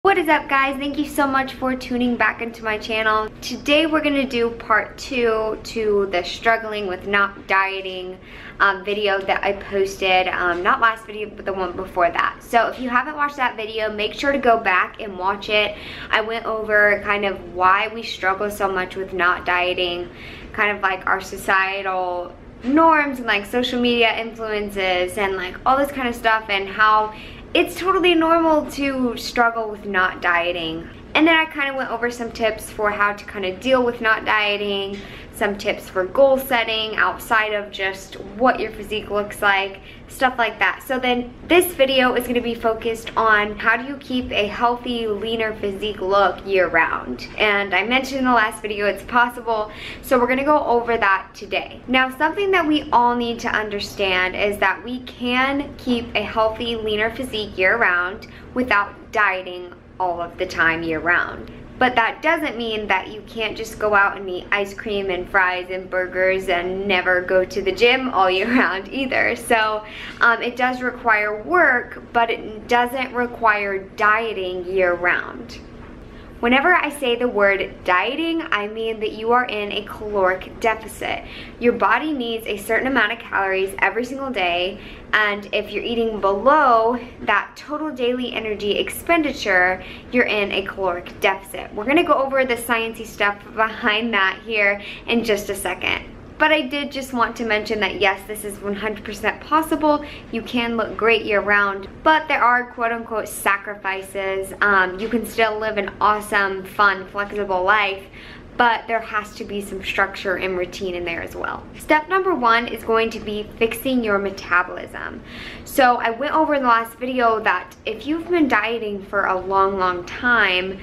What is up, guys? Thank you so much for tuning back into my channel. Today we're gonna do part 2 to the struggling with not dieting video that I posted, not last video but the one before that. So if you haven't watched that video, make sure to go back and watch it. I went over kind of why we struggle so much with not dieting, kind of like our societal norms and like social media influences and like all this kind of stuff, and how it's totally normal to struggle with not dieting. And then I kind of went over some tips for how to kind of deal with not dieting, some tips for goal setting outside of just what your physique looks like, stuff like that. So then this video is going to be focused on how do you keep a healthy, leaner physique look year round. And I mentioned in the last video it's possible, so we're going to go over that today. Now, something that we all need to understand is that we can keep a healthy, leaner physique year round without dieting all of the time year round. But that doesn't mean that you can't just go out and eat ice cream and fries and burgers and never go to the gym all year round either. So it does require work, but it doesn't require dieting year round. Whenever I say the word dieting, I mean that you are in a caloric deficit. Your body needs a certain amount of calories every single day, and if you're eating below that total daily energy expenditure, you're in a caloric deficit. We're gonna go over the sciencey stuff behind that here in just a second. But I did just want to mention that yes, this is 100% possible. You can look great year round, but there are quote unquote sacrifices. You can still live an awesome, fun, flexible life, but there has to be some structure and routine in there as well. Step number 1 is going to be fixing your metabolism. So I went over in the last video that if you've been dieting for a long time,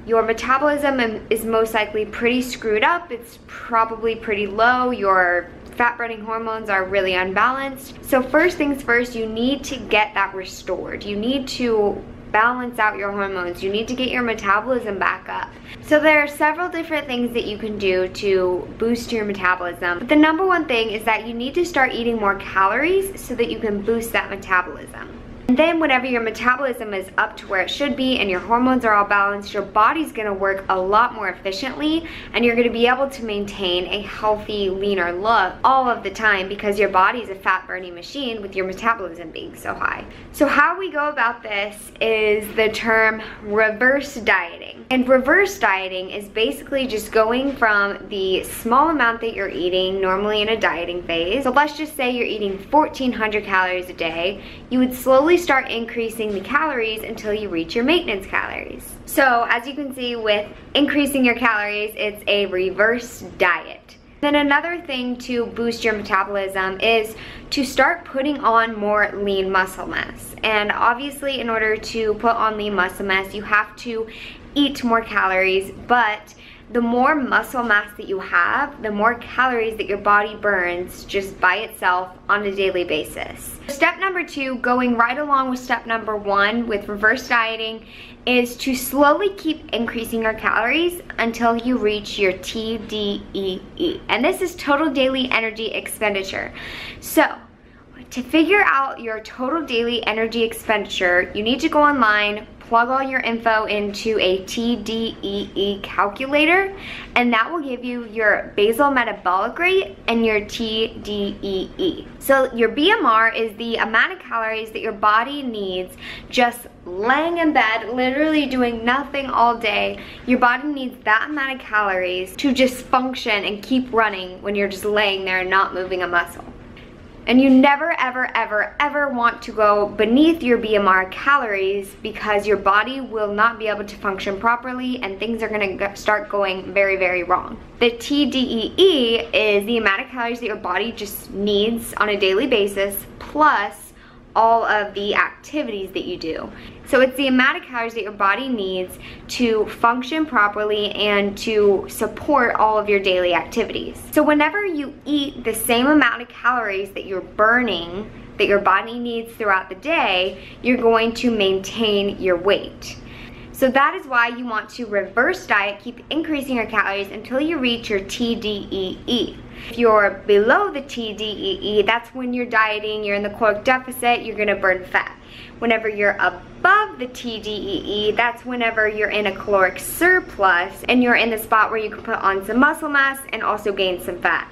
your metabolism is most likely pretty screwed up. It's probably pretty low. Your fat burning hormones are really unbalanced. So first things first, you need to get that restored. You need to balance out your hormones. You need to get your metabolism back up. So there are several different things that you can do to boost your metabolism. But the number one thing is that you need to start eating more calories so that you can boost that metabolism. And then whenever your metabolism is up to where it should be and your hormones are all balanced, your body's gonna work a lot more efficiently, and you're gonna be able to maintain a healthy, leaner look all of the time because your body's a fat burning machine with your metabolism being so high. So how we go about this is the term reverse dieting. And reverse dieting is basically just going from the small amount that you're eating normally in a dieting phase. So let's just say you're eating 1,400 calories a day. You would slowly start increasing the calories until you reach your maintenance calories. So as you can see, with increasing your calories, it's a reverse diet. Then another thing to boost your metabolism is to start putting on more lean muscle mass. And obviously, in order to put on lean muscle mass, you have to eat more calories, but the more muscle mass that you have, the more calories that your body burns just by itself on a daily basis. Step number 2, going right along with step number 1 with reverse dieting, is to slowly keep increasing your calories until you reach your TDEE. And this is total daily energy expenditure. So to figure out your total daily energy expenditure, you need to go online, plug all your info into a TDEE calculator, and that will give you your basal metabolic rate and your TDEE. So your BMR is the amount of calories that your body needs just laying in bed, literally doing nothing all day. Your body needs that amount of calories to just function and keep running when you're just laying there and not moving a muscle. And you never, ever want to go beneath your BMR calories because your body will not be able to function properly and things are gonna start going very wrong. The TDEE is the amount of calories that your body just needs on a daily basis plus all of the activities that you do. So it's the amount of calories that your body needs to function properly and to support all of your daily activities. So whenever you eat the same amount of calories that you're burning, that your body needs throughout the day, you're going to maintain your weight. So that is why you want to reverse diet, keep increasing your calories until you reach your TDEE. If you're below the TDEE, that's when you're dieting, you're in the caloric deficit, you're gonna burn fat. Whenever you're above the TDEE, that's whenever you're in a caloric surplus and you're in the spot where you can put on some muscle mass and also gain some fat.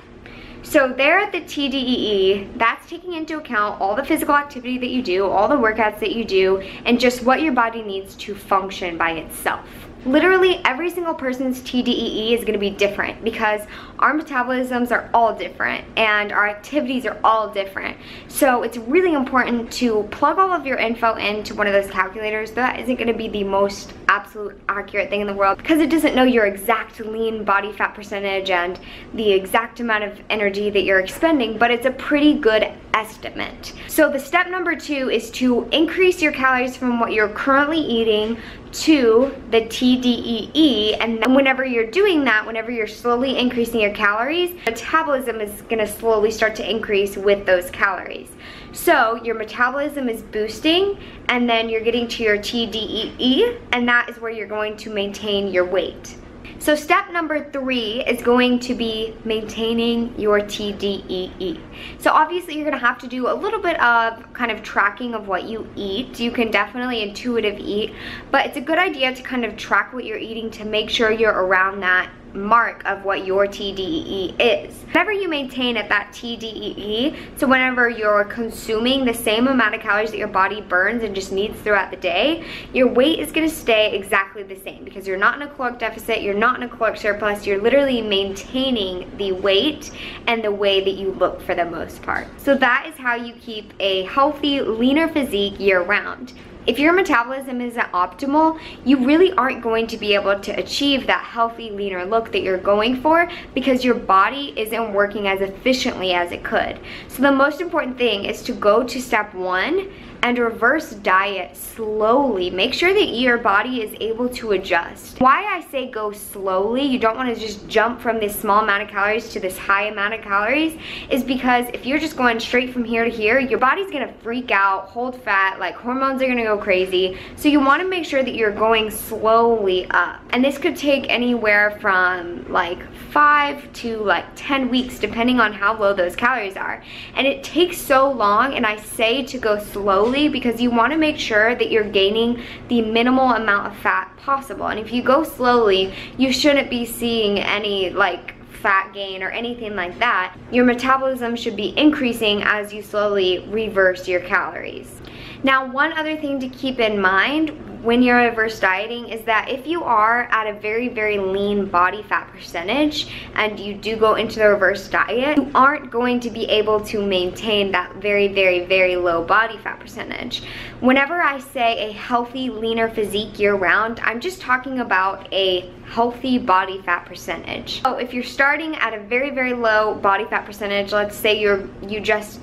So there at the TDEE, that's taking into account all the physical activity that you do, all the workouts that you do, and just what your body needs to function by itself. Literally every single person's TDEE is going to be different because our metabolisms are all different and our activities are all different. So it's really important to plug all of your info into one of those calculators. That isn't going to be the most absolute accurate thing in the world because it doesn't know your exact lean body fat percentage and the exact amount of energy that you're expending, but it's a pretty good estimate. So the step number 2 is to increase your calories from what you're currently eating to the TDEE, and then whenever you're doing that, whenever you're slowly increasing your calories, metabolism is going to slowly start to increase with those calories. So your metabolism is boosting, and then you're getting to your TDEE, and that is where you're going to maintain your weight. So step number 3 is going to be maintaining your TDEE. So obviously you're gonna have to do a little bit of kind of tracking of what you eat. You can definitely intuitive eat, but it's a good idea to kind of track what you're eating to make sure you're around that mark of what your TDEE is. Whenever you maintain at that TDEE, so whenever you're consuming the same amount of calories that your body burns and just needs throughout the day, your weight is going to stay exactly the same because you're not in a caloric deficit, you're not in a caloric surplus, you're literally maintaining the weight and the way that you look for the most part. So that is how you keep a healthy, leaner physique year round. If your metabolism isn't optimal, you really aren't going to be able to achieve that healthy, leaner look that you're going for because your body isn't working as efficiently as it could. So the most important thing is to go to step 1 and reverse diet slowly. Make sure that your body is able to adjust. Why I say go slowly, you don't want to just jump from this small amount of calories to this high amount of calories, is because if you're just going straight from here to here, your body's gonna freak out, hold fat, like hormones are gonna go crazy. So you want to make sure that you're going slowly up. And this could take anywhere from like 5 to like 10 weeks depending on how low those calories are. And it takes so long, and I say to go slowly because you want to make sure that you're gaining the minimal amount of fat possible. And if you go slowly, you shouldn't be seeing any like fat gain or anything like that. Your metabolism should be increasing as you slowly reverse your calories. Now, one other thing to keep in mind when you're reverse dieting is that if you are at a very, very lean body fat percentage and you do go into the reverse diet, you aren't going to be able to maintain that very, very, very low body fat percentage. Whenever I say a healthy, leaner physique year round, I'm just talking about a healthy body fat percentage. So if you're starting at a very, very low body fat percentage, let's say you just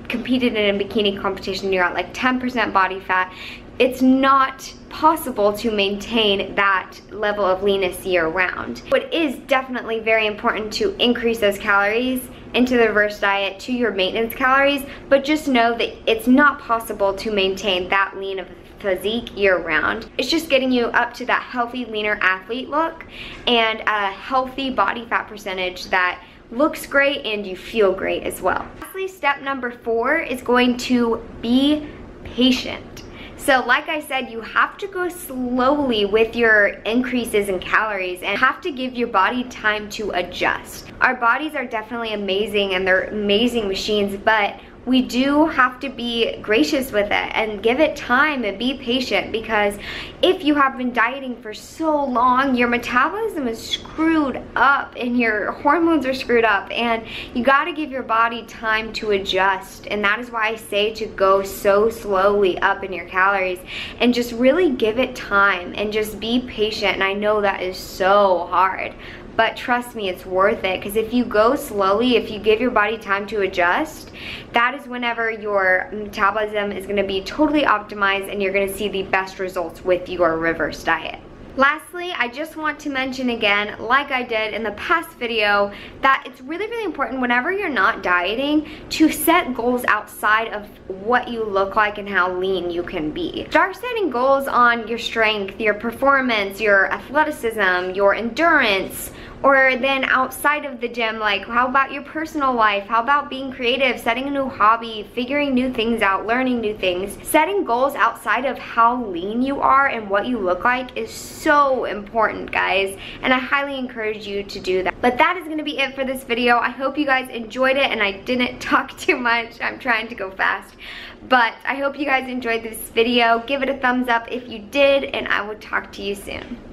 competed in a bikini competition, you're at like 10% body fat, it's not possible to maintain that level of leanness year round. But it is definitely very important to increase those calories into the reverse diet to your maintenance calories, but just know that it's not possible to maintain that lean of physique year round. It's just getting you up to that healthy, leaner athlete look and a healthy body fat percentage that looks great and you feel great as well. Lastly, step number 4 is going to be patient. So like I said, you have to go slowly with your increases in calories and have to give your body time to adjust. Our bodies are definitely amazing and they're amazing machines, but we do have to be gracious with it and give it time and be patient, because if you have been dieting for so long, your metabolism is screwed up and your hormones are screwed up, and you got to give your body time to adjust. And that is why I say to go so slowly up in your calories and just really give it time and just be patient. And I know that is so hard, but trust me, it's worth it, because if you go slowly, if you give your body time to adjust, that is whenever your metabolism is gonna be totally optimized and you're gonna see the best results with your reverse diet. Lastly, I just want to mention again, like I did in the past video, that it's really, really important whenever you're not dieting to set goals outside of what you look like and how lean you can be. Start setting goals on your strength, your performance, your athleticism, your endurance, or then outside of the gym, like how about your personal life? How about being creative, setting a new hobby, figuring new things out, learning new things? Setting goals outside of how lean you are and what you look like is so important, guys, and I highly encourage you to do that. But that is going to be it for this video. I hope you guys enjoyed it and I didn't talk too much. I'm trying to go fast. But I hope you guys enjoyed this video. Give it a thumbs up if you did, and I will talk to you soon.